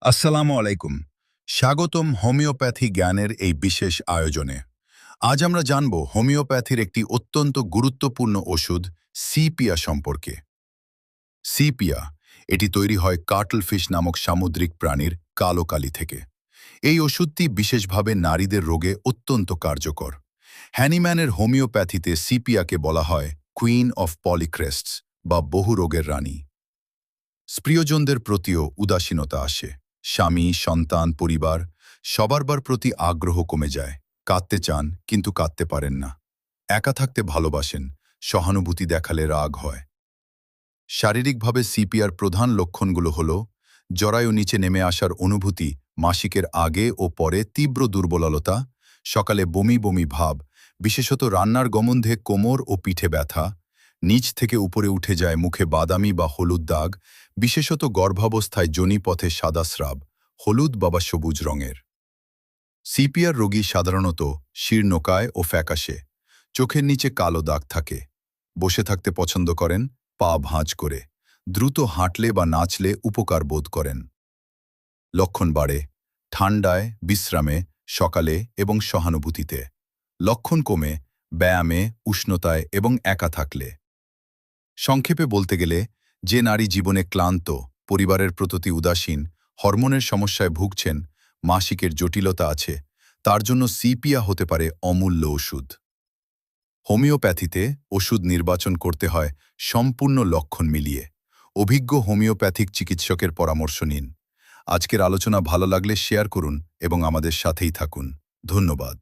আসসালামু আলাইকুম। স্বাগতম হোমিওপ্যাথি জ্ঞানের এই বিশেষ আয়োজনে। আজ আমরা জানব হোমিওপ্যাথির একটি অত্যন্ত গুরুত্বপূর্ণ ওষুধ সিপিয়া সম্পর্কে। সিপিয়া এটি তৈরি হয় কাটলফিশ নামক সামুদ্রিক প্রাণীর কালো কালি থেকে। এই ওষুধটি বিশেষভাবে নারীদের রোগে অত্যন্ত কার্যকর। হ্যানিম্যানের হোমিওপ্যাথিতে সিপিয়াকে বলা হয় কুইন অফ পলিক্রেস্টস বা বহু রোগের রানী। প্রিয়জনদের প্রতিও উদাসীনতা আসে। স্বামী, সন্তান, পরিবার সবার প্রতি আগ্রহ কমে যায়। কাঁদতে চান কিন্তু কাঁদতে পারেন না। একা থাকতে ভালোবাসেন, সহানুভূতি দেখালে রাগ হয়। শারীরিকভাবে সিপিআর প্রধান লক্ষণগুলো হল জরায়ু নিচে নেমে আসার অনুভূতি, মাসিকের আগে ও পরে তীব্র দুর্বলতা, সকালে বমি বমি ভাব, বিশেষত রান্নার গমন্ধে কোমর ও পিঠে ব্যথা, নিচ থেকে উপরে উঠে যায় মুখে বাদামি বা হলুদ দাগ, বিশেষত গর্ভাবস্থায় যোনিপথে সাদা স্রাব, হলুদ বা সবুজ রঙের। সিপিআর রোগী সাধারণত শীর্ণকায় ও ফ্যাকাশে, চোখের নিচে কালো দাগ থাকে, বসে থাকতে পছন্দ করেন, পা ভাঁজ করে, দ্রুত হাঁটলে বা নাচলে উপকার বোধ করেন। লক্ষণ বাড়ে ঠান্ডায়, বিশ্রামে, সকালে এবং সহানুভূতিতে। লক্ষণ কমে ব্যায়ামে, উষ্ণতায় এবং একা থাকলে। সংক্ষেপে বলতে গেলে, যে নারী জীবনে ক্লান্ত, পরিবারের প্রতি উদাসীন, হরমোনের সমস্যায় ভুগছেন, মাসিকের জটিলতা আছে, তার জন্য সিপিয়া হতে পারে অমূল্য ওষুধ। হোমিওপ্যাথিতে ওষুধ নির্বাচন করতে হয় সম্পূর্ণ লক্ষণ মিলিয়ে। অভিজ্ঞ হোমিওপ্যাথিক চিকিৎসকের পরামর্শ নিন। আজকের আলোচনা ভালো লাগলে শেয়ার করুন এবং আমাদের সাথেই থাকুন। ধন্যবাদ।